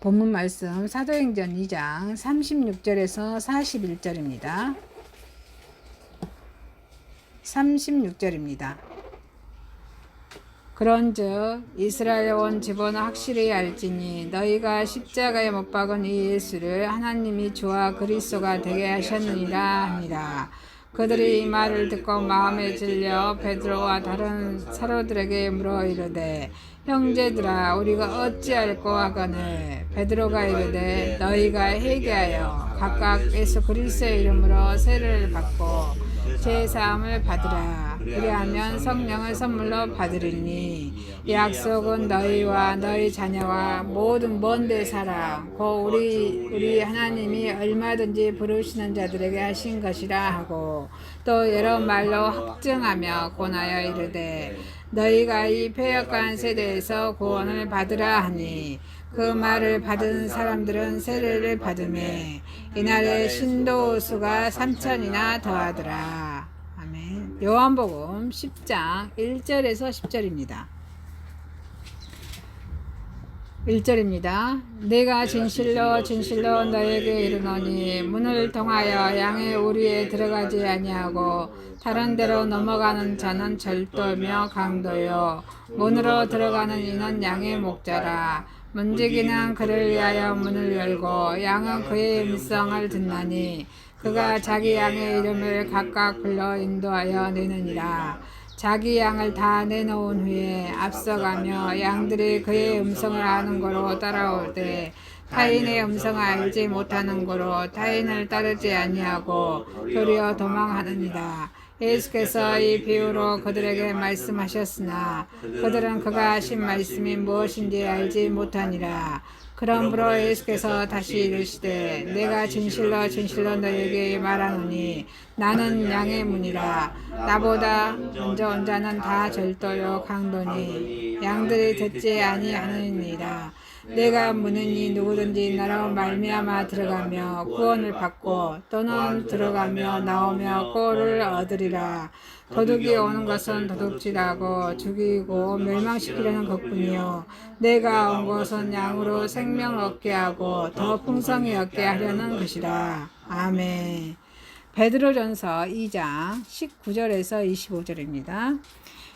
본문 말씀 사도행전 2장 36절에서 41절입니다. 36절입니다. 그런즉 이스라엘 온 집은 확실히 알지니 너희가 십자가에 못 박은 이 예수를 하나님이 주와 그리스도가 되게 하셨느니라 하니라. 그들이 이 말을 듣고 마음에 질려 베드로와 다른 사도들에게 물어 이르되 형제들아 우리가 어찌할꼬 하거늘. 베드로가 이르되 너희가 회개하여 각각 예수 그리스도의 이름으로 세례를 받고 제사함을 받으라. 그리하면 성령을 선물로 받으리니 이 약속은 너희와 너희 자녀와 모든 먼데 살아 곧 우리 하나님이 얼마든지 부르시는 자들에게 하신 것이라 하고 또 여러 말로 확증하며 권하여 이르되 너희가 이 패역한 세대에서 구원을 받으라 하니 그 말을 받은 사람들은 세례를 받으매 이날에 신도 수가 3,000이나 더하더라. 아멘. 요한복음 10장 1절에서 10절입니다. 1절입니다. 내가 진실로 진실로 너에게 이르노니 문을 통하여 양의 우리에 들어가지 아니하고 다른 데로 넘어가는 자는 절도며 강도요 문으로 들어가는 이는 양의 목자라. 문지기는 그를 위하여 문을 열고 양은 그의 음성을 듣나니 그가 자기 양의 이름을 각각 불러 인도하여 내느니라. 자기 양을 다 내놓은 후에 앞서가며 양들이 그의 음성을 아는 고로 따라올 때 타인의 음성을 알지 못하는 고로 타인을 따르지 아니하고 도리어 도망하느니라. 예수께서 이 비유로 그들에게 말씀하셨으나 그들은 그가 하신 말씀이 무엇인지 알지 못하니라. 그러므로 예수께서 다시 이르시되 내가 진실로 진실로 너에게 말하노니 나는 양의 문이라. 나보다 먼저 온 자는 다 절도요 강도니 양들이 듣지 아니하느니라. 내가 문이니 누구든지 나로 말미암아 들어가며 구원을 받고 또는 들어가며 나오며 꼴을 얻으리라. 도둑이 오는 것은 도둑질하고 죽이고 멸망시키려는 것뿐이요 내가 온 것은 양으로 생명 얻게 하고 더 풍성히 얻게 하려는 것이라. 아멘. 베드로전서 2장 19절에서 25절입니다.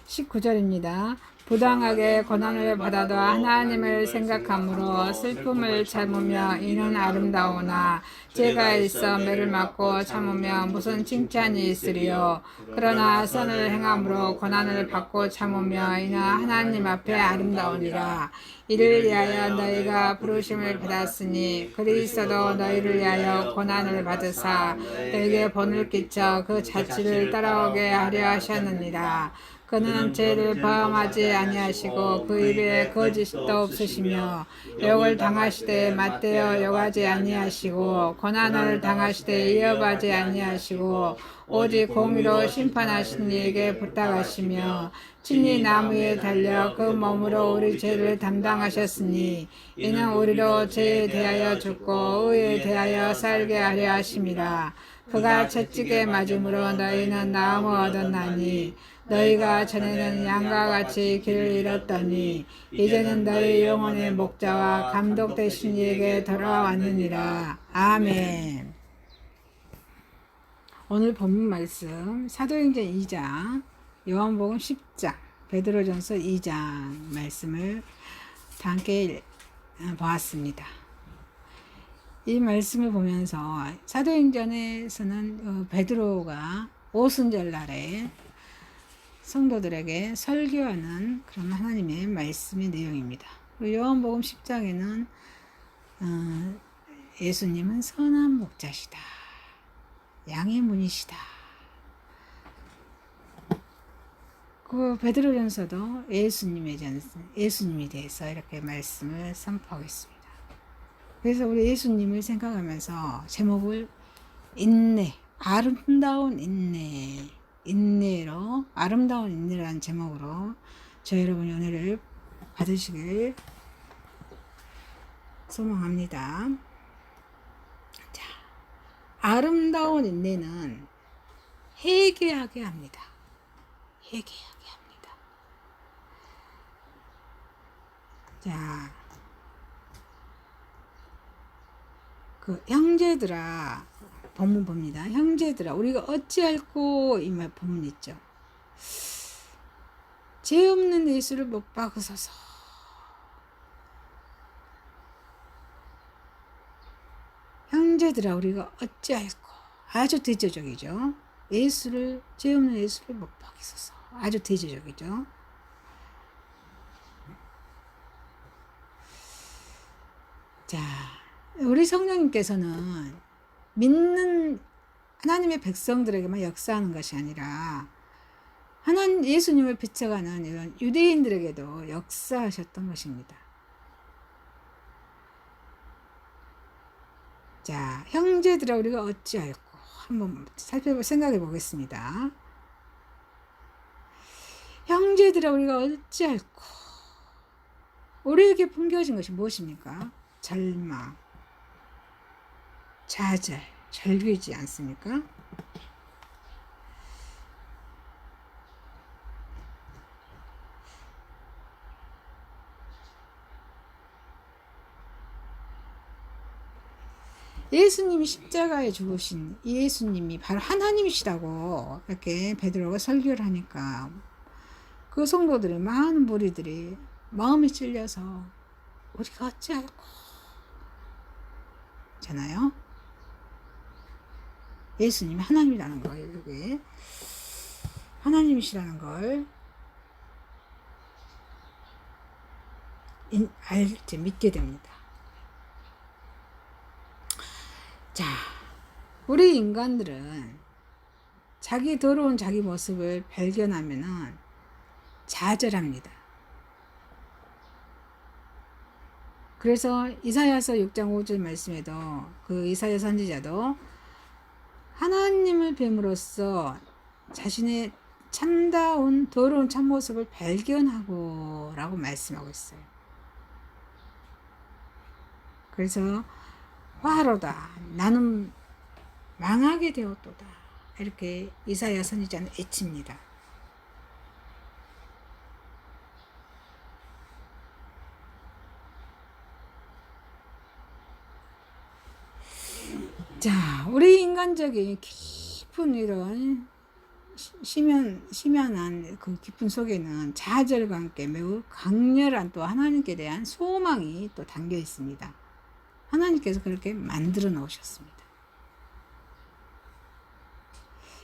19절입니다. 부당하게 고난을 받아도 하나님을 생각함으로 슬픔을 참으며 이는 아름다우나 죄가 있어 매를 맞고 참으며 무슨 칭찬이 있으리요. 그러나 선을 행함으로 고난을 받고 참으며 이는 하나님 앞에 아름다우니라. 이를 위하여 너희가 부르심을 받았으니 그리스도도 너희를 위하여 고난을 받으사 너에게 본을 끼쳐 그 자취를 따라오게 하려 하셨느니라. 그는 죄를 범하지 아니하시고 그 입에 거짓도 없으시며 욕을 당하시되 맞대어 욕하지 아니하시고 고난을 당하시되 이어하지 아니하시고 오직 공의로 심판하신 이에게 부탁하시며 친히 나무에 달려 그 몸으로 우리 죄를 담당하셨으니 이는 우리로 죄에 대하여 죽고 의에 대하여 살게 하려 하심이라. 그가 채찍에 맞음으로 너희는 나음을 얻었나니 너희가 전에는 양과 같이 길을 잃었더니 이제는 너희 영혼의 목자와 감독 되신 이에게 돌아왔느니라. 아멘. 오늘 본문 말씀 사도행전 2장 요한복음 10장 베드로전서 2장 말씀을 다 함께 보았습니다. 이 말씀을 보면서 사도행전에서는 베드로가 오순절날에 성도들에게 설교하는 그런 하나님의 말씀의 내용입니다. 요한복음 10장에는 예수님은 선한 목자시다. 양의 문이시다. 그 베드로전서도 예수님에 대해서 이렇게 말씀을 선포하고 있습니다. 그래서 우리 예수님을 생각하면서 제목을 인내, 아름다운 인내, 인내로 아름다운 인내라는 제목으로 저 여러분이 은혜를 받으시길 소망합니다. 자, 아름다운 인내는 회개하게 합니다. 회개하게 합니다. 자, 그 형제들아, 본문 봅니다. 형제들아 우리가 어찌할꼬, 이 말 본문 있죠. 죄 없는 예수를 못 박으소서. 형제들아 우리가 어찌할꼬. 아주 대조적이죠. 예수를, 죄 없는 예수를 못 박이소서. 아주 대조적이죠. 자, 우리 성령님께서는 믿는 하나님의 백성들에게만 역사하는 것이 아니라 하나님 예수님을 비춰가는 이런 유대인들에게도 역사하셨던 것입니다. 자, 형제들아 우리가 어찌할꼬 한번 생각해 보겠습니다. 형제들아 우리가 어찌할꼬. 우리에게 품겨진 것이 무엇입니까? 절망, 좌절, 절규이지 않습니까? 예수님이 십자가에 죽으신 이 예수님이 바로 하나님이시라고 이렇게 베드로가 설교를 하니까 그 성도들의 많은 무리들이 마음이 찔려서 우리가 어찌할꼬 잖아요. 예수님이 하나님이라는 걸, 이게 하나님이시라는 걸 알지 믿게 됩니다. 자, 우리 인간들은 자기 더러운 자기 모습을 발견하면은 좌절합니다. 그래서 이사야서 6장 5절 말씀에도 그 이사야 선지자도 하나님을 뱀으로써 자신의 참다운 더러운 참모습을 발견하고 라고 말씀하고 있어요. 그래서 화로다 나는 망하게 되었도다 이렇게 이사야 선지자는 외칩니다. 자, 우리 인간적인 깊은 이런 심연한 그 깊은 속에는 좌절과 함께 매우 강렬한 또 하나님께 대한 소망이 또 담겨 있습니다. 하나님께서 그렇게 만들어 놓으셨습니다.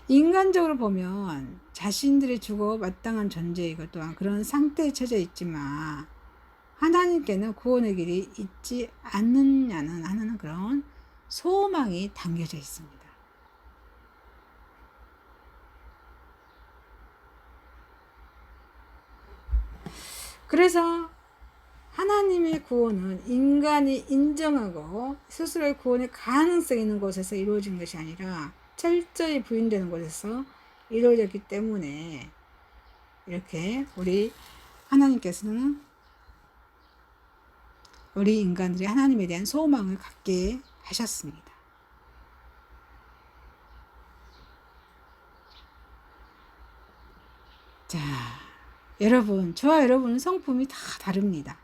인간적으로 보면 자신들이 죽어 마땅한 존재이고 또한 그런 상태에 처져 있지만 하나님께는 구원의 길이 있지 않느냐는 하는 그런 소망이 담겨져 있습니다. 그래서 하나님의 구원은 인간이 인정하고 스스로의 구원의 가능성이 있는 곳에서 이루어진 것이 아니라 철저히 부인되는 곳에서 이루어졌기 때문에 이렇게 우리 하나님께서는 우리 인간들이 하나님에 대한 소망을 갖게 하셨습니다. 자, 여러분, 저와 여러분은 성품이 다 다릅니다.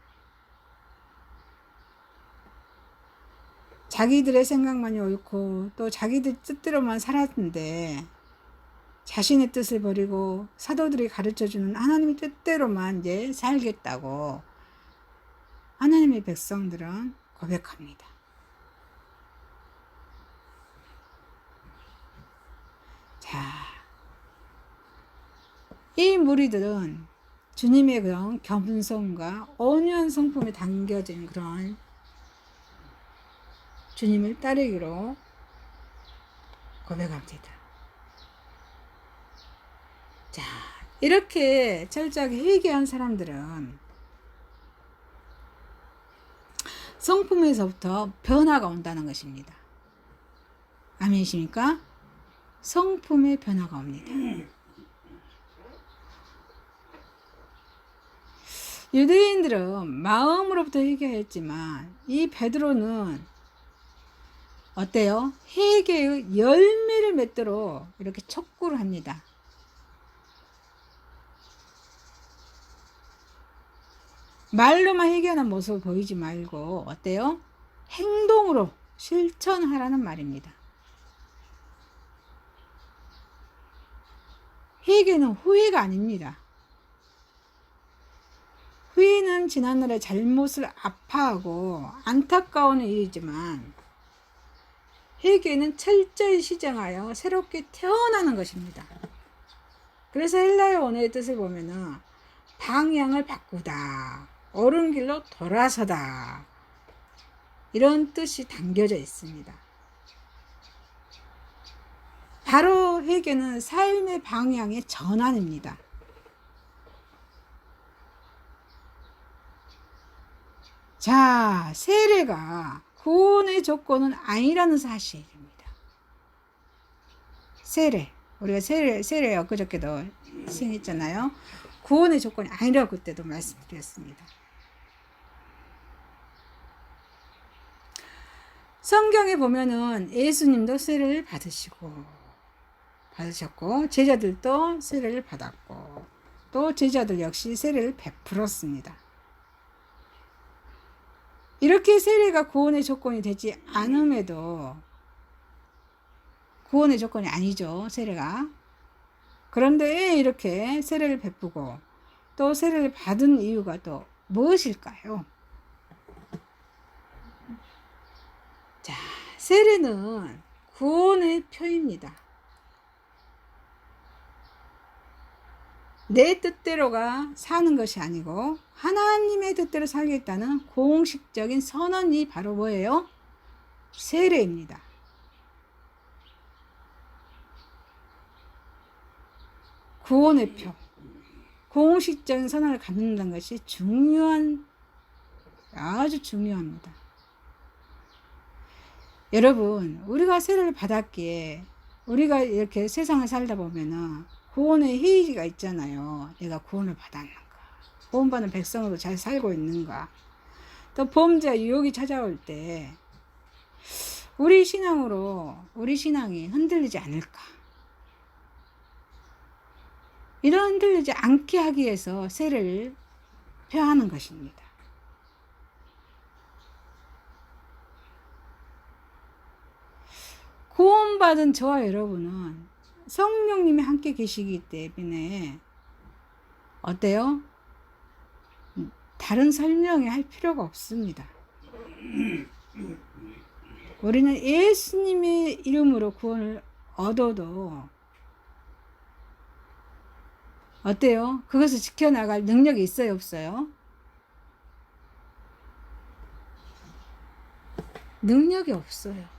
자기들의 생각만이 옳고 또 자기들 뜻대로만 살았는데 자신의 뜻을 버리고 사도들이 가르쳐주는 하나님의 뜻대로만 이제 살겠다고 하나님의 백성들은 고백합니다. 자, 이 무리들은 주님의 그런 겸손과 온유한 성품이 담겨진 그런 주님을 따르기로 고백합니다. 자, 이렇게 철저하게 회개한 사람들은 성품에서부터 변화가 온다는 것입니다. 아멘이십니까? 성품의 변화가 옵니다. 유대인들은 마음으로부터 회개했지만 이 베드로는 어때요? 회개의 열매를 맺도록 이렇게 촉구를 합니다. 말로만 회개하는 모습을 보이지 말고 어때요? 행동으로 실천하라는 말입니다. 회개는 후회가 아닙니다. 후회는 지난날의 잘못을 아파하고 안타까운 일이지만 회개는 철저히 시정하여 새롭게 태어나는 것입니다. 그래서 헬라어 원어의 뜻을 보면은 방향을 바꾸다, 옳은 길로 돌아서다, 이런 뜻이 담겨져 있습니다. 바로 회개는 삶의 방향의 전환입니다. 자, 세례가 구원의 조건은 아니라는 사실입니다. 세례, 우리가 세례 엊그저께도 시행했잖아요. 구원의 조건이 아니라고 그때도 말씀드렸습니다. 성경에 보면은 예수님도 세례를 받으셨고 제자들도 세례를 받았고 또 제자들 역시 세례를 베풀었습니다. 이렇게 세례가 구원의 조건이 되지 않음에도 구원의 조건이 아니죠, 세례가. 그런데 왜 이렇게 세례를 베푸고 또 세례를 받은 이유가 또 무엇일까요? 자, 세례는 구원의 표입니다. 내 뜻대로가 사는 것이 아니고 하나님의 뜻대로 살겠다는 공식적인 선언이 바로 뭐예요? 세례입니다. 구원의 표, 공식적인 선언을 갖는다는 것이 아주 중요합니다. 여러분, 우리가 세례를 받았기에 우리가 이렇게 세상을 살다 보면은 구원의 회의가 있잖아요. 내가 구원을 받았는가, 구원받은 백성으로 잘 살고 있는가, 또 범죄와 유혹이 찾아올 때 우리 신앙이 흔들리지 않을까, 이런 흔들리지 않게 하기 위해서 세례를 표하는 것입니다. 구원받은 저와 여러분은 성령님이 함께 계시기 때문에 어때요? 다른 설명을 할 필요가 없습니다. 우리는 예수님의 이름으로 구원을 얻어도 어때요? 그것을 지켜나갈 능력이 있어요, 없어요? 능력이 없어요.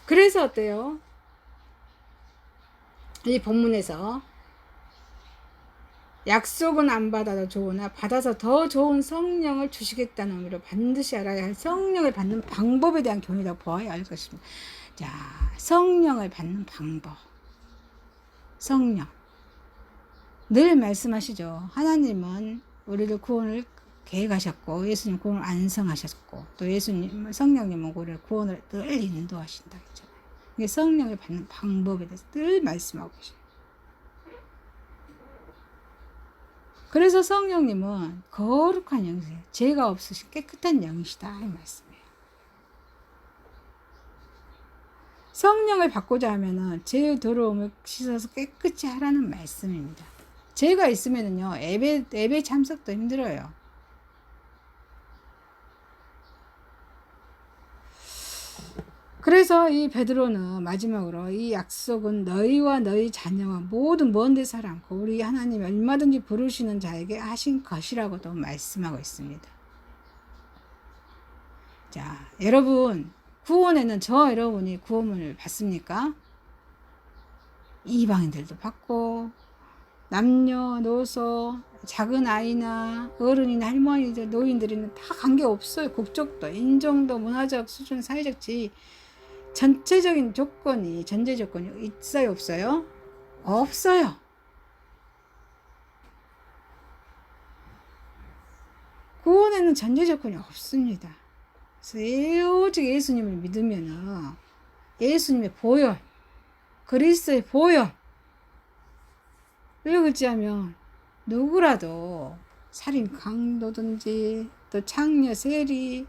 그래서 어때요? 이 본문에서 약속은 안 받아도 좋으나 받아서 더 좋은 성령을 주시겠다는 의미로 반드시 알아야 할 성령을 받는 방법에 대한 교훈이라고 보아야 할 것입니다. 자, 성령을 받는 방법. 성령. 늘 말씀하시죠. 하나님은 우리를 구원을 계획하셨고 예수님 구원을 안성하셨고 또 예수님 성령님은 우리를 구원을 늘 인도하신다 했잖아요. 이게 성령을 받는 방법에 대해서 늘 말씀하고 계셔요. 그래서 성령님은 거룩한 영이세요. 죄가 없으신 깨끗한 영이시다 이 말씀이에요. 성령을 받고자 하면은 죄의 더러움을 씻어서 깨끗이 하라는 말씀입니다. 죄가 있으면은요 예배 참석도 힘들어요. 그래서 이 베드로는 마지막으로 이 약속은 너희와 너희 자녀와 모든 먼 데 사람 우리 하나님이 얼마든지 부르시는 자에게 하신 것이라고도 말씀하고 있습니다. 자, 여러분 구원에는 저 여러분이 구원을 받습니까? 이방인들도 받고 남녀노소 작은 아이나 어른이나 할머니들 노인들이나 다 관계없어요. 국적도 인종도 문화적 수준 사회적 지위 전체적인 조건이 전제 조건이 있어요 없어요? 없어요. 구원에는 전제 조건이 없습니다. 그래서 오직 예수님을 믿으면은 예수님의 보혈 그리스도의 보혈 왜 그렇지 하면 누구라도 살인 강도든지 또 창녀 세리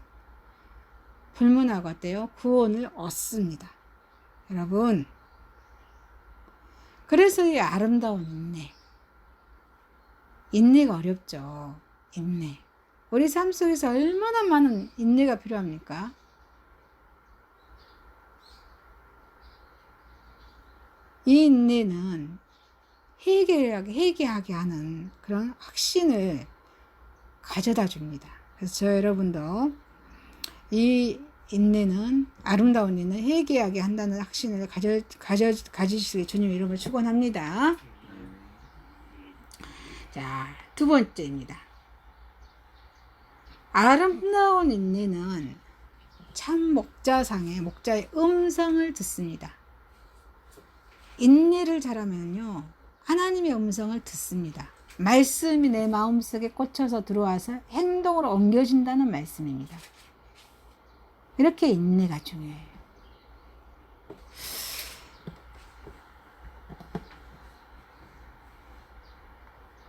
불문하고 어때요? 구원을 얻습니다. 여러분, 그래서 이 아름다운 인내가 어렵죠. 인내. 우리 삶 속에서 얼마나 많은 인내가 필요합니까? 이 인내는 회개하게 하는 그런 확신을 가져다 줍니다. 그래서 저 여러분도 이 인내는, 아름다운 인내는 회개하게 한다는 확신을 가지시길 주님 이름으로 축원합니다. 자, 두 번째입니다. 아름다운 인내는 참 목자의 음성을 듣습니다. 인내를 잘하면요, 하나님의 음성을 듣습니다. 말씀이 내 마음속에 꽂혀서 들어와서 행동으로 옮겨진다는 말씀입니다. 이렇게 인내가 중요해요.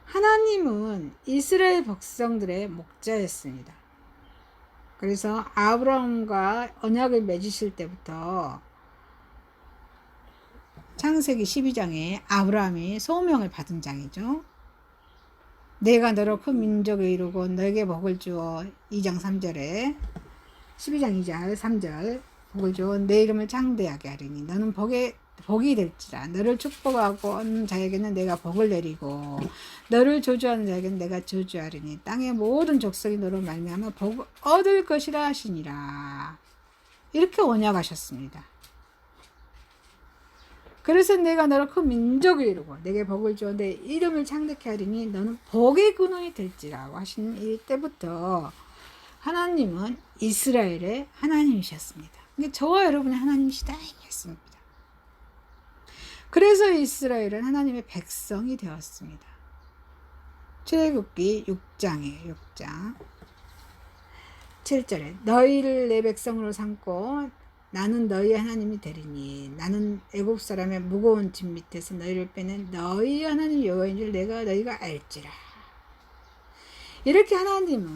하나님은 이스라엘 백성들의 목자였습니다. 그래서 아브라함과 언약을 맺으실 때부터 창세기 12장에 아브라함이 소명을 받은 장이죠. 내가 너로 큰 민족을 이루고 너에게 복을 주어 2장 3절에 12장 2절 3절 복을 주어 내 이름을 창대하게 하리니 너는 복이 될지라. 너를 축복하고 얻는 자에게는 내가 복을 내리고 너를 저주하는 자에게는 내가 저주하리니 땅의 모든 족속이 너로 말미암아 복을 얻을 것이라 하시니라. 이렇게 언약하셨습니다. 그래서 내가 너를 큰 민족을 이루고 내게 복을 주어 내 이름을 창대케 하리니 너는 복의 근원이 될지라고 하신 이때부터 하나님은 이스라엘의 하나님이셨습니다. 근데 저와 여러분의 하나님이시다 했습니다. 그래서 이스라엘은 하나님의 백성이 되었습니다. 출애굽기 6장이에요. 6장 7절에 너희를 내 백성으로 삼고 나는 너희의 하나님이 되리니 나는 애굽 사람의 무거운 짐 밑에서 너희를 빼낸 너희 하나님 여호와인 줄 너희가 알지라. 이렇게 하나님은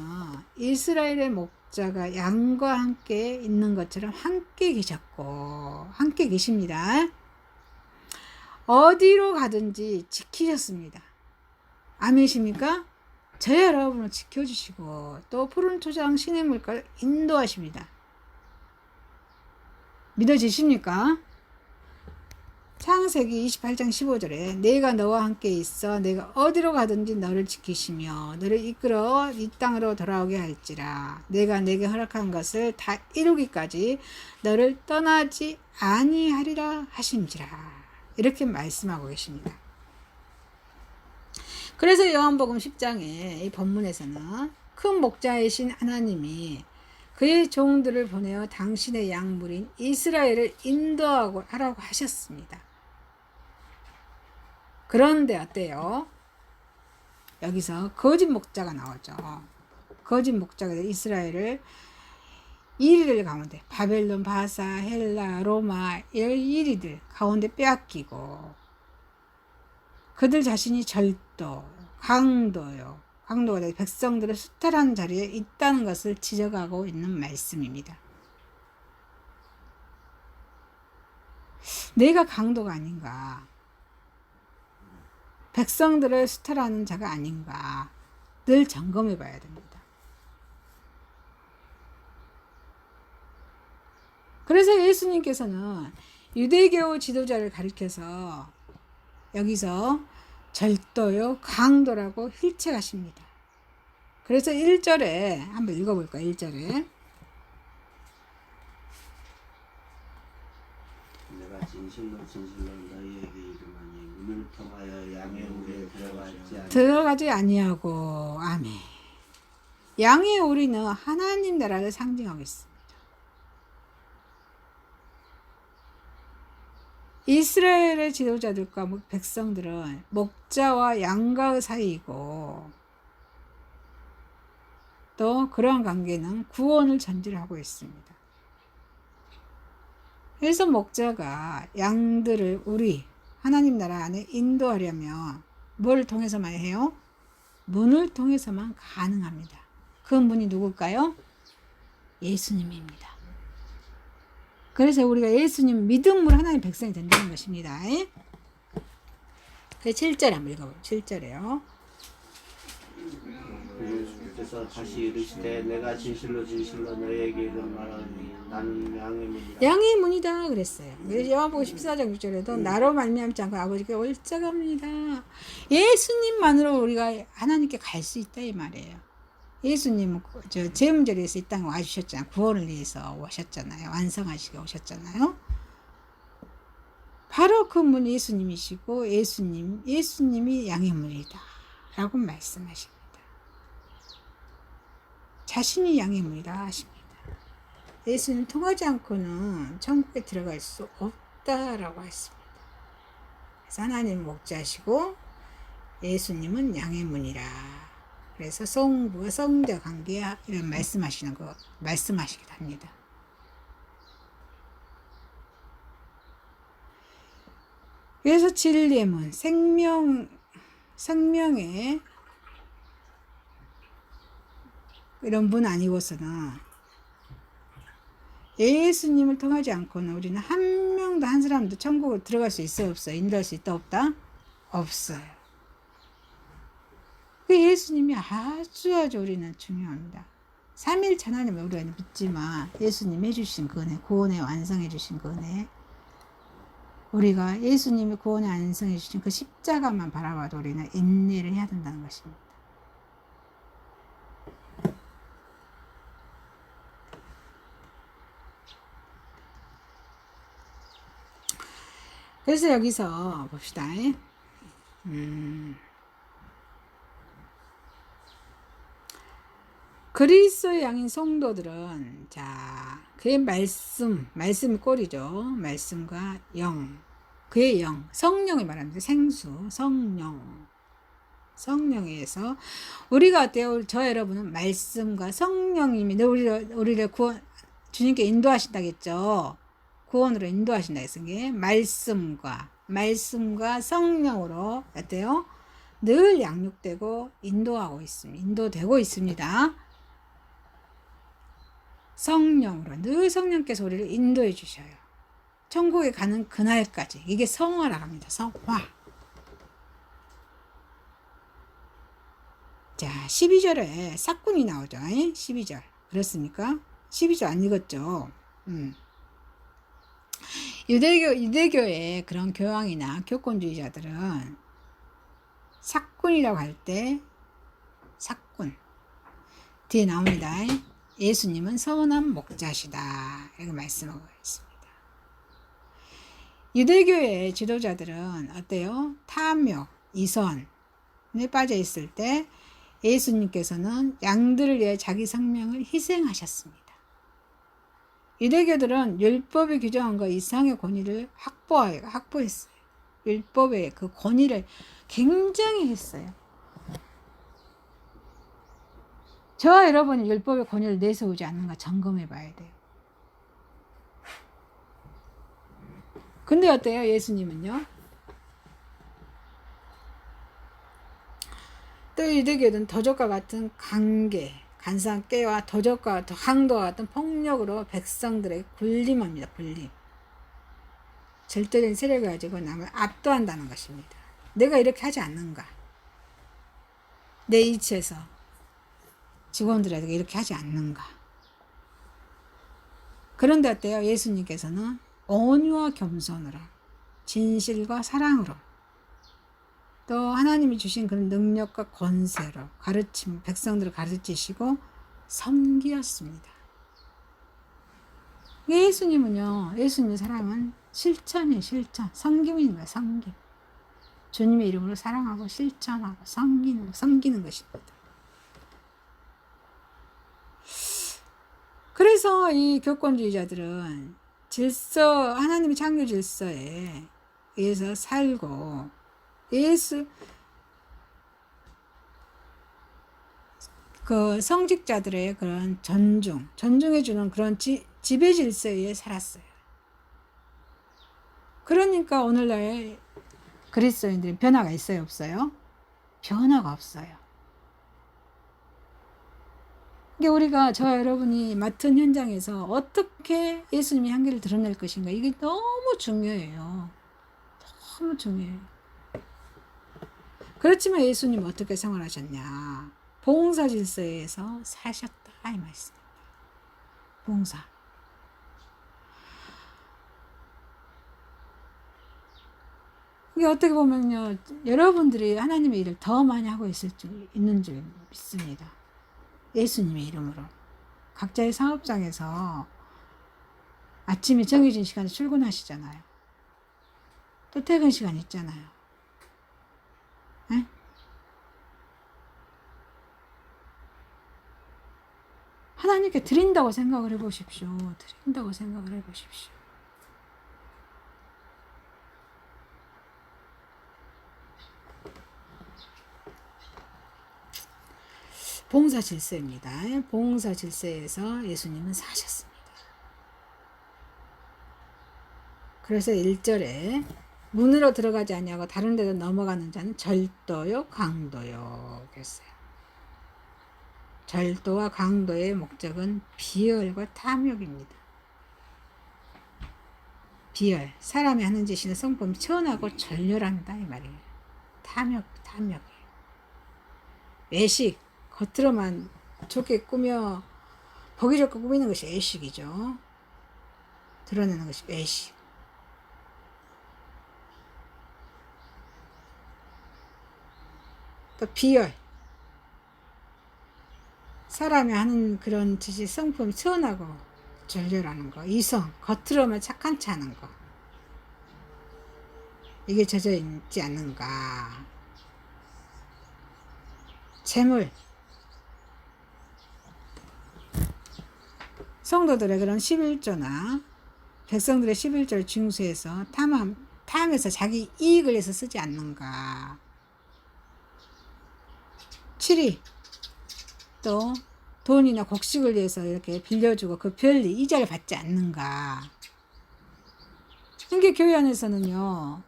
이스라엘의 목자가 양과 함께 있는 것처럼 함께 계셨고 함께 계십니다. 어디로 가든지 지키셨습니다. 아멘이십니까? 저 여러분을 지켜주시고 또 푸른 초장 시냇물가를 인도하십니다. 믿어지십니까? 창세기 28장 15절에 내가 너와 함께 있어 내가 어디로 가든지 너를 지키시며 너를 이끌어 이 땅으로 돌아오게 할지라. 내가 내게 허락한 것을 다 이루기까지 너를 떠나지 아니하리라 하심지라. 이렇게 말씀하고 계십니다. 그래서 요한복음 10장에 이 본문에서는 큰 목자이신 하나님이 그의 종들을 보내어 당신의 양물인 이스라엘을 인도하고 하라고 하셨습니다. 그런데 어때요? 여기서 거짓 목자가 나오죠. 거짓 목자가 이스라엘을 이리들 가운데 바벨론, 바사, 헬라, 로마 이리들 가운데 빼앗기고 그들 자신이 강도가 백성들을 수탈하는 자리에 있다는 것을 지적하고 있는 말씀입니다. 내가 강도가 아닌가? 백성들을 수탈하는 자가 아닌가? 늘 점검해 봐야 됩니다. 그래서 예수님께서는 유대교 지도자를 가리켜서 여기서 절도요, 강도라고 힐책하십니다. 그래서 1절에 한번 읽어볼까요? 1절에 내가 진실로 너희에게 이르노니 문을 통하여 양의 우리에 들어가지 아니하고 아멘. 양의 우리는 하나님 나라를 상징하고 있습니다. 이스라엘의 지도자들과 백성들은 목자와 양과의 사이이고 또 그러한 관계는 구원을 전제하고 있습니다. 그래서 목자가 양들을 우리 하나님 나라 안에 인도하려면 뭘 통해서만 해요? 문을 통해서만 가능합니다. 그 문이 누굴까요? 예수님입니다. 그래서 우리가 예수님 믿음으로 하나님 백성이 된다는 것입니다. 그 7절 한번 읽어보죠. 7절에요. 예수께서 다시 이르시되 내가 진실로 진실로 너희에게 이르노니 나는 양의 문이라. 양의 문이다 그랬어요. 그래서 요한복음 14장 6절에도 나로 말미암지 않고 아버지께 올라갑니다. 예수님만으로 우리가 하나님께 갈 수 있다 이 말이에요. 예수님은 저 제문절에서 이 땅에 와주셨잖아요. 구원을 위해서 오셨잖아요. 완성하시게 오셨잖아요. 바로 그 문 예수님이시고 예수님이 양의 문이다 라고 말씀하십니다. 자신이 양의 문이다 하십니다. 예수님 통하지 않고는 천국에 들어갈 수 없다라고 했습니다. 그래서 하나님 목자시고 예수님은 양의 문이라. 그래서 성부와 성자 관계야 이런 말씀하시기도 합니다. 그래서 진리의 문, 생명의 이런 문 아니고서는 예수님을 통하지 않고는 우리는 한 명도 한 사람도 천국을 들어갈 수 있어요, 없어요? 인도할 수 있다, 없다? 없어요. 그 예수님이 아주 우리는 중요합니다. 삼위일체 하나님을 우리가 믿지만 예수님 해주신 그 은혜, 구원에 완성해 주신 그 은혜, 우리가 예수님이 구원에 완성해 주신 그 십자가만 바라봐도 우리는 인내를 해야 된다는 것입니다. 그래서 여기서 봅시다. 그리스도의 양인 성도들은 자 그의 말씀이 꼴이죠. 말씀과 영, 그의 영, 성령이 말합니다. 생수, 성령에 의해서 우리가 어때요? 저 여러분은 말씀과 성령님이 우리를 구원 주님께 인도하신다겠죠. 구원으로 인도하신다 했은 게 말씀과 성령으로 어때요? 늘 양육되고 인도되고 있습니다. 성령으로 늘 성령께서 우리를 인도해 주셔요. 천국에 가는 그날까지. 이게 성화라고 합니다. 성화. 자, 12절에 삭군이 나오죠. 12절. 그렇습니까? 12절 안 읽었죠? 유대교의 그런 교황이나 교권주의자들은 삭군이라고 할 때 삭군 뒤에 나옵니다. 예수님은 선한 목자시다 이렇게 말씀하고 있습니다. 유대교의 지도자들은 어때요? 탐욕, 이선에 빠져 있을 때 예수님께서는 양들을 위해 자기 생명을 희생하셨습니다. 유대교들은 율법이 규정한 것 이상의 권위를 확보했어요. 율법의 그 권위를 굉장히 했어요. 저와 여러분이 율법의 권위를 내세우지 않는가 점검해 봐야 돼요. 근데 어때요? 예수님은요? 또 유대교는 도적과 같은 간사한 깨와 도적과 강도와 같은 폭력으로 백성들에게 군림합니다. 군림. 절대적인 세력을 가지고 남을 압도한다는 것입니다. 내가 이렇게 하지 않는가? 내 이치에서 직원들에게 이렇게 하지 않는가? 그런데 어때요? 예수님께서는 온유와 겸손으로 진실과 사랑으로 또 하나님이 주신 그런 능력과 권세로 백성들을 가르치시고 섬기었습니다. 예수님의 사랑은 실천, 섬김인 거예요, 섬김. 주님의 이름으로 사랑하고 실천하고 섬기는 것입니다. 그래서 이 교권주의자들은 하나님의 창조 질서에 의해서 살고 그 성직자들의 그런 존중해주는 그런 지배 질서에 의해 살았어요. 그러니까 오늘날 그리스도인들이 변화가 있어요, 없어요? 변화가 없어요. 이게 우리가 저와 여러분이 맡은 현장에서 어떻게 예수님의 향기를 드러낼 것인가, 이게 너무 중요해요. 너무 중요해요. 그렇지만 예수님은 어떻게 생활하셨냐? 봉사 질서에서 사셨다 이 말씀입니다. 봉사. 이게 어떻게 보면요, 여러분들이 하나님의 일을 더 많이 하고 있는 줄 믿습니다. 예수님의 이름으로. 각자의 사업장에서 아침에 정해진 시간에 출근하시잖아요. 또 퇴근 시간 있잖아요. 에? 하나님께 드린다고 생각을 해보십시오. 드린다고 생각을 해보십시오. 봉사 질서입니다. 봉사 질서에서 예수님은 사셨습니다. 그래서 1절에 문으로 들어가지 아니하고 다른 데로 넘어가는 자는 절도요 강도요 그랬어요. 절도와 강도의 목적은 비열과 탐욕입니다. 비열, 사람이 하는 짓이나 성품이 천하고 절렬한다 이 말이에요. 탐욕이에요. 외식, 겉으로만 좋게 꾸며 보기 좋게 꾸미는 것이 외식이죠. 드러내는 것이 외식. 또 비열, 사람이 하는 그런 짓이 성품이 천하고 절렬하는 거. 이성, 겉으로만 착한 체 하는 거. 이게 젖어 있지 않는가. 재물, 성도들의 그런 11조나 백성들의 11조를 징수해서 탐해서 자기 이익을 위해서 쓰지 않는가. 7위, 또 돈이나 곡식을 위해서 이렇게 빌려주고 그 별리 이자를 받지 않는가. 이게 교회 안에서는요,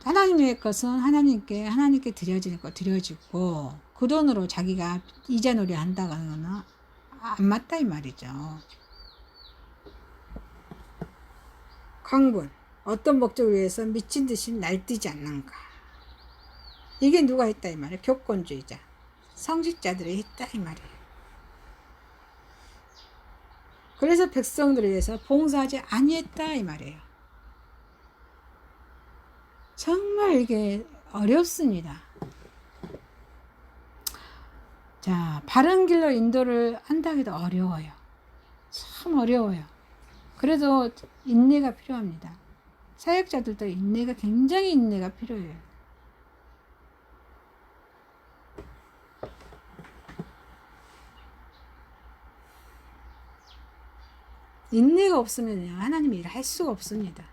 하나님의 것은 하나님께 드려질 거 드려지고 그 돈으로 자기가 이자놀이 한다고는 안 맞다 이 말이죠. 강분, 어떤 목적을 위해서 미친 듯이 날뛰지 않는가. 이게 누가 했다 이 말이에요. 교권주의자, 성직자들이 했다 이 말이에요. 그래서 백성들을 위해서 봉사하지 아니했다 이 말이에요. 정말 이게 어렵습니다. 자, 바른 길로 인도를 한다기도 어려워요. 참 어려워요. 그래도 인내가 필요합니다. 사역자들도 굉장히 인내가 필요해요. 인내가 없으면 하나님의 일을 할 수가 없습니다.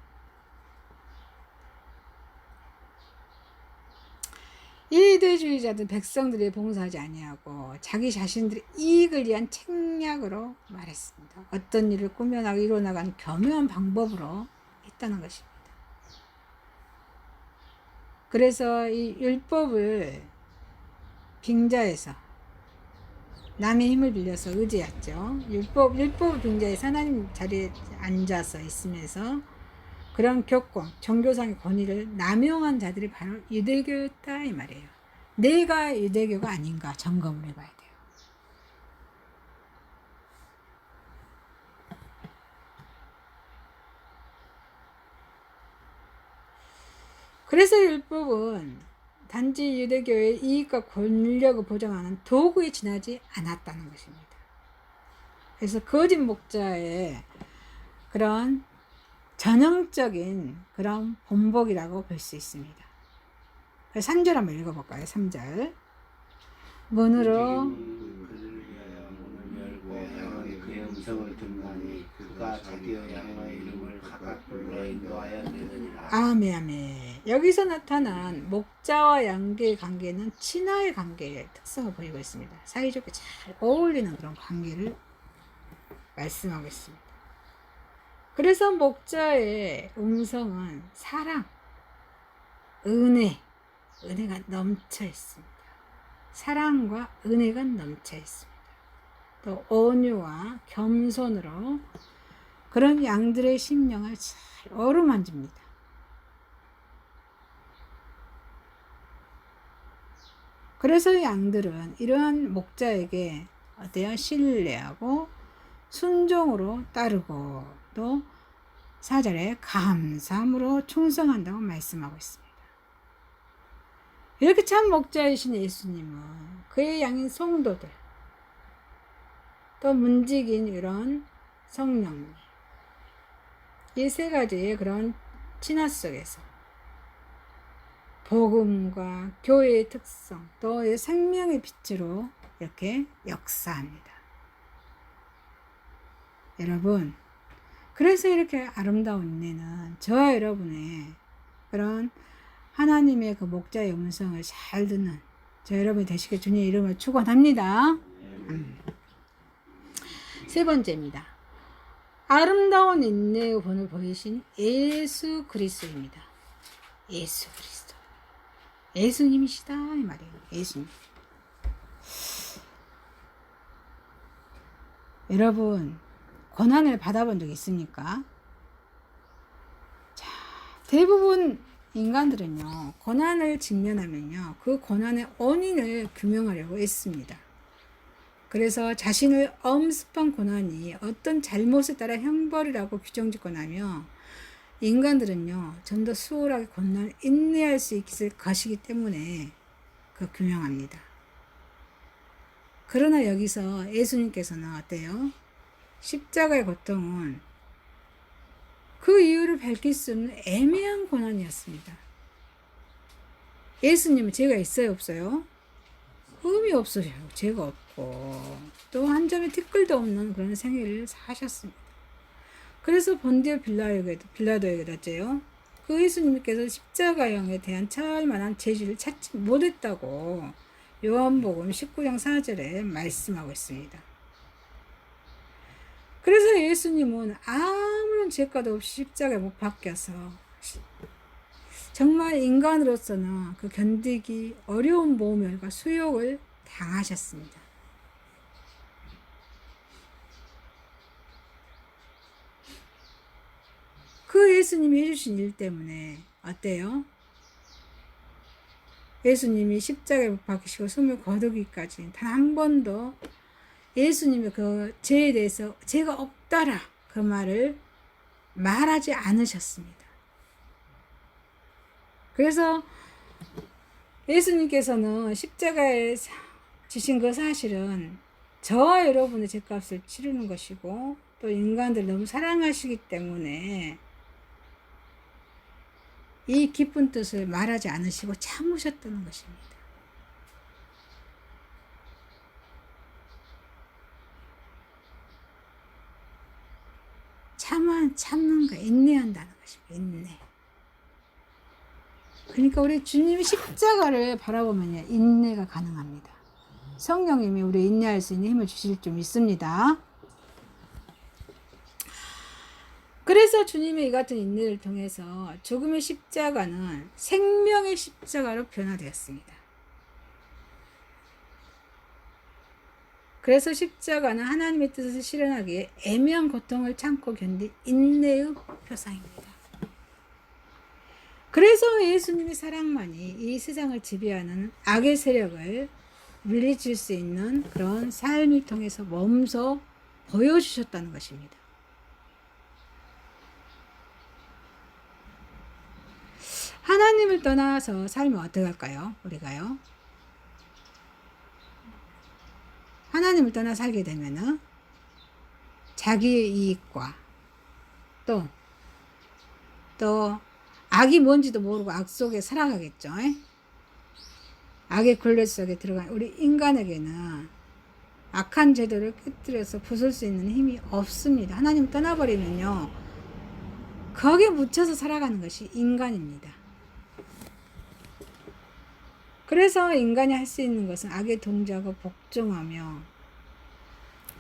이대주의자들 백성들이 봉사하지 아니하고 자기 자신들의 이익을 위한 책략으로 말했습니다. 어떤 일을 꾸며나가 이뤄나가는 교묘한 방법으로 했다는 것입니다. 그래서 이 율법을 빙자해서 남의 힘을 빌려서 의지했죠. 율법을 빙자해서 하나님 자리에 앉아서 있으면서 그런 교권, 종교상의 권위를 남용한 자들이 바로 유대교였다 이 말이에요. 내가 유대교가 아닌가 점검을 해봐야 돼요. 그래서 율법은 단지 유대교의 이익과 권력을 보장하는 도구에 지나지 않았다는 것입니다. 그래서 거짓 목자의 그런 전형적인 그런 본복이라고 볼 수 있습니다. 3절 한번 읽어볼까요? 3절. 문으로 그의 음성을 듣나니 그가 자기의 양의 이름을 각각 불러 인도하여 내느니라. 아멘. 여기서 나타난 목자와 양계의 관계는 친화의 관계의 특성을 보이고 있습니다. 사이좋게 잘 어울리는 그런 관계를 말씀하고 있습니다. 그래서 목자의 음성은 사랑, 은혜가 넘쳐 있습니다. 사랑과 은혜가 넘쳐 있습니다. 또 온유와 겸손으로 그런 양들의 심령을 잘 어루만집니다. 그래서 양들은 이러한 목자에게 어때요? 신뢰하고 순종으로 따르고 또 4절에 감사함으로 충성한다고 말씀하고 있습니다. 이렇게 참 목자이신 예수님은 그의 양인 성도들 또 문지긴 이런 성령님 이 세 가지의 그런 친화 속에서 복음과 교회의 특성 또 생명의 빛으로 이렇게 역사합니다. 여러분, 그래서 이렇게 아름다운 은혜는 저와 여러분의 그런 하나님의 그 목자의 음성을 잘 듣는 저 여러분이 되시길 주님의 이름으로 축원합니다. 세 번째입니다. 아름다운 인내의 본을 보이신 예수 그리스도입니다. 예수 그리스도. 예수님이시다 이 말이에요. 예수님. 여러분 고난을 받아본 적 있습니까? 자, 대부분 인간들은요 고난을 직면하면요 그 고난의 원인을 규명하려고 했습니다. 그래서 자신을 엄습한 고난이 어떤 잘못에 따라 형벌이라고 규정짓고 나면 인간들은요 좀 더 수월하게 고난을 인내할 수 있을 것이기 때문에 그 규명합니다. 그러나 여기서 예수님께서는 어때요? 십자가의 고통은 그 이유를 밝힐 수 없는 애매한 고난이었습니다. 예수님은 죄가 있어요 없어요? 흠이 없으셔요. 죄가 없고 또 한 점의 티끌도 없는 그런 생애를 사셨습니다. 그래서 본디오 빌라도에게도 어째요? 그 예수님께서 십자가형에 대한 처할만한 죄질을 찾지 못했다고 요한복음 19장 4절에 말씀하고 있습니다. 그래서 예수님은 아무런 죄가도 없이 십자가에 못 박혀서 정말 인간으로서는 그 견디기 어려운 모멸과 수욕을 당하셨습니다. 그 예수님이 해주신 일 때문에 어때요? 예수님이 십자가에 못 박히시고 숨을 거두기까지 단 한 번도 예수님의 그 죄에 대해서 죄가 없다라 그 말을 말하지 않으셨습니다. 그래서 예수님께서는 십자가에 지신 그 사실은 저와 여러분의 죄값을 치르는 것이고 또 인간들 너무 사랑하시기 때문에 이 깊은 뜻을 말하지 않으시고 참으셨다는 것입니다. 참는 거 인내한다는 것입니다. 인내. 그러니까 우리 주님의 십자가를 바라보면 인내가 가능합니다. 성령님이 우리 인내할 수 있는 힘을 주실 줄 믿습니다. 그래서 주님의 이 같은 인내를 통해서 죽음의 십자가는 생명의 십자가로 변화되었습니다. 그래서 십자가는 하나님의 뜻을 실현하기 위해 애매한 고통을 참고 견딘 인내의 표상입니다. 그래서 예수님의 사랑만이 이 세상을 지배하는 악의 세력을 물리칠 수 있는 그런 삶을 통해서 몸소 보여주셨다는 것입니다. 하나님을 떠나서 살면 어떻게 할까요? 우리가요? 하나님을 떠나 살게 되면은 자기의 이익과 또 악이 뭔지도 모르고 악 속에 살아가겠죠. 악의 굴레 속에 들어간 우리 인간에게는 악한 제도를 깨뜨려서 부술 수 있는 힘이 없습니다. 하나님을 떠나버리면요 거기에 묻혀서 살아가는 것이 인간입니다. 그래서 인간이 할 수 있는 것은 악의 동작을 복종하며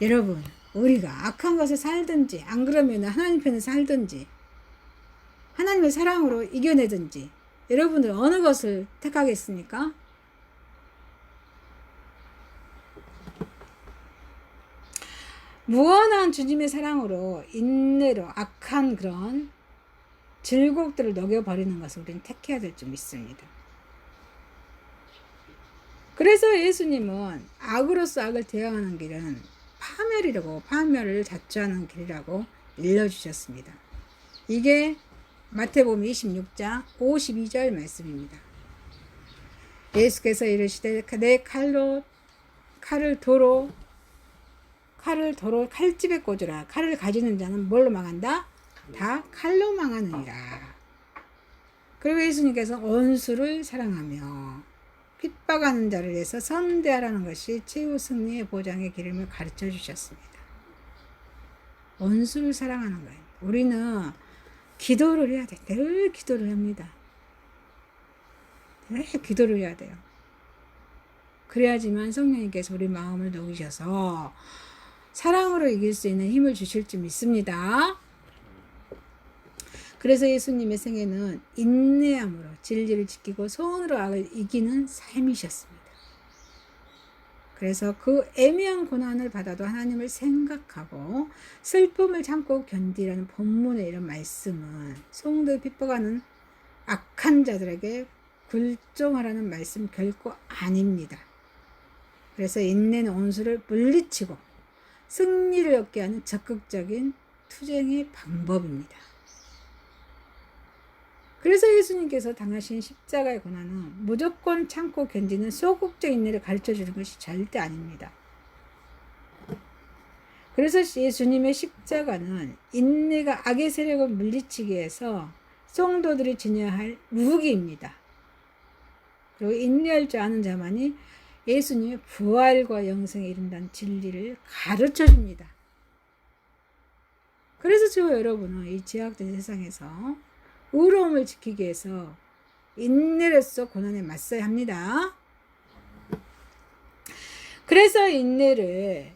여러분 우리가 악한 것에 살든지 안 그러면 하나님 편에 살든지 하나님의 사랑으로 이겨내든지 여러분들 어느 것을 택하겠습니까? 무한한 주님의 사랑으로 인내로 악한 그런 질곡들을 녹여버리는 것을 우리는 택해야 될 줄 믿습니다. 그래서 예수님은 악으로서 악을 대항하는 길은 파멸이라고, 파멸을 자초하는 길이라고 일러주셨습니다. 이게 마태복음 26장 52절 말씀입니다. 예수께서 이르시되 내 칼을 도로 칼집에 꽂으라. 칼을 가지는 자는 뭘로 망한다? 다 칼로 망하느니라. 그리고 예수님께서 원수를 사랑하며 핍박하는 자를 위해서 선대하라는 것이 최후 승리의 보장의 길임을 가르쳐 주셨습니다. 원수를 사랑하는 거예요. 우리는 기도를 해야 돼. 늘 기도를 합니다. 늘 기도를 해야 돼요. 그래야지만 성령님께서 우리 마음을 녹이셔서 사랑으로 이길 수 있는 힘을 주실 줄 믿습니다. 그래서 예수님의 생애는 인내함으로 진리를 지키고 소원으로 악을 이기는 삶이셨습니다. 그래서 그 애매한 고난을 받아도 하나님을 생각하고 슬픔을 참고 견디라는 본문의 이런 말씀은 성도를 핍박하는 악한 자들에게 굴종하라는 말씀 결코 아닙니다. 그래서 인내는 원수를 물리치고 승리를 얻게 하는 적극적인 투쟁의 방법입니다. 그래서 예수님께서 당하신 십자가의 고난은 무조건 참고 견디는 소극적 인내를 가르쳐 주는 것이 절대 아닙니다. 그래서 예수님의 십자가는 인내가 악의 세력을 물리치기 위해서 성도들이 지녀야 할 무기입니다. 그리고 인내할 줄 아는 자만이 예수님의 부활과 영생에 이른다는 진리를 가르쳐 줍니다. 그래서 저 여러분은 이 제약된 세상에서 의로움을 지키기 위해서 인내로서 고난에 맞서야 합니다. 그래서 인내를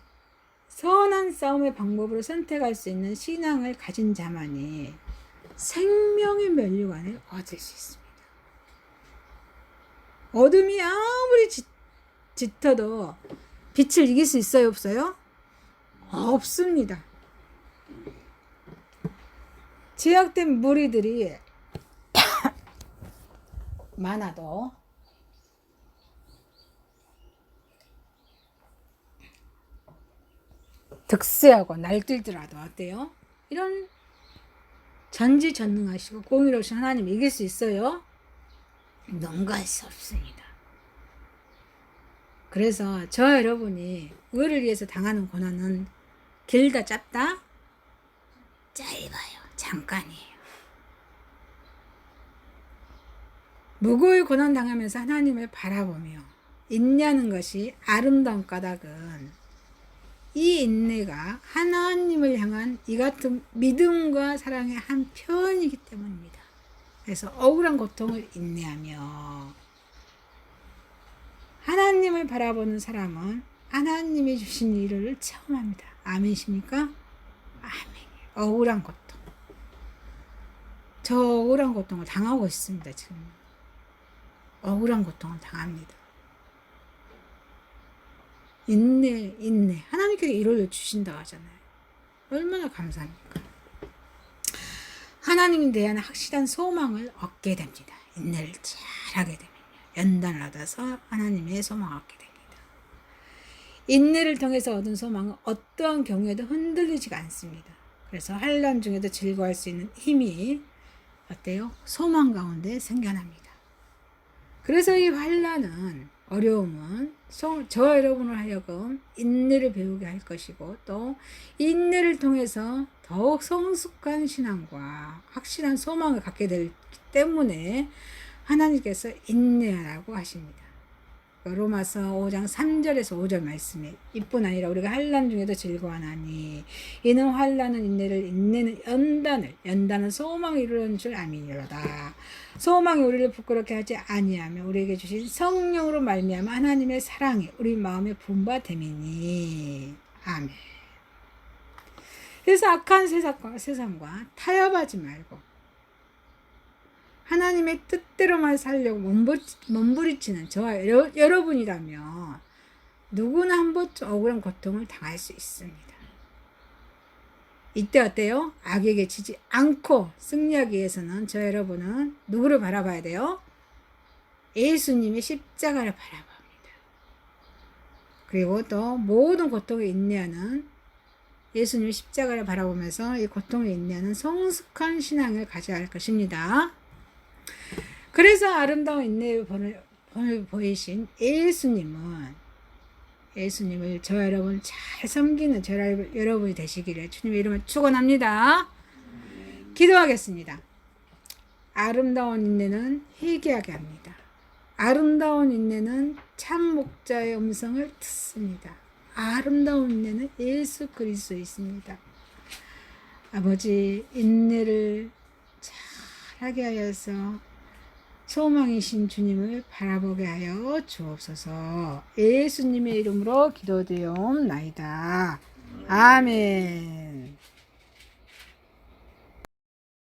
선한 싸움의 방법으로 선택할 수 있는 신앙을 가진 자만이 생명의 면류관을 얻을 수 있습니다. 어둠이 아무리 짙어도 빛을 이길 수 있어요, 없어요? 없습니다. 제약된 무리들이 많아도 득세하고 날뛰더라도 어때요? 이런 전지전능하시고 공의로우신 하나님 이길 수 있어요? 능가할 수 없습니다. 그래서 저 여러분이 의를 위해서 당하는 고난은 길다 짧다? 짧아요. 잠깐이에요. 무고히 고난 당하면서 하나님을 바라보며 인내하는 것이 아름다운 까닭은 이 인내가 하나님을 향한 이 같은 믿음과 사랑의 한 표현이기 때문입니다. 그래서 억울한 고통을 인내하며 하나님을 바라보는 사람은 하나님이 주신 일을 체험합니다. 아멘이십니까? 아멘. 억울한 고통. 저 억울한 고통을 당하고 있습니다. 지금 억울한 고통을 당합니다. 인내. 하나님께서 이를 주신다고 하잖아요. 얼마나 감사합니까? 하나님에 대한 확실한 소망을 얻게 됩니다. 인내를 잘하게 되면요. 연단을 얻어서 하나님의 소망을 얻게 됩니다. 인내를 통해서 얻은 소망은 어떠한 경우에도 흔들리지가 않습니다. 그래서 환난 중에도 즐거워할 수 있는 힘이 어때요? 소망 가운데 생겨납니다. 그래서 이 환난은 어려움은 저 여러분을 하여금 인내를 배우게 할 것이고 또 인내를 통해서 더욱 성숙한 신앙과 확실한 소망을 갖게 되기 때문에 하나님께서 인내하라고 하십니다. 로마서 5장 3절에서 5절 말씀에 이뿐 아니라 우리가 환난 중에도 즐거워하나니 이는 환난은 인내를 인내는 연단은 소망을 이루는 줄 아미니로다. 소망이 우리를 부끄럽게 하지 아니하며 우리에게 주신 성령으로 말미암아 하나님의 사랑이 우리 마음에 분바됨이니. 아멘. 그래서 악한 세상과 타협하지 말고 하나님의 뜻대로만 살려고 몸부리치는 저와 여러분이라면 누구나 한 번쯤 억울한 고통을 당할 수 있습니다. 이때 어때요? 악에게 지지 않고 승리하기 위해서는 저 여러분은 누구를 바라봐야 돼요? 예수님의 십자가를 바라봅니다. 그리고 또 모든 고통에 인내하는 예수님의 십자가를 바라보면서 이 고통에 인내하는 성숙한 신앙을 가져야 할 것입니다. 그래서 아름다운 인내의 본을 보이신 예수님을 저 여러분 잘 섬기는 저 여러분이 되시기를 주님의 이름을 축원합니다. 기도하겠습니다. 아름다운 인내는 회개하게 합니다. 아름다운 인내는 참 목자의 음성을 듣습니다. 아름다운 인내는 예수 그리스도에 있습니다. 아버지, 인내를 잘하게 하여서 소망이신 주님을 바라보게 하여 주옵소서. 예수님의 이름으로 기도드리옵나이다. 아멘.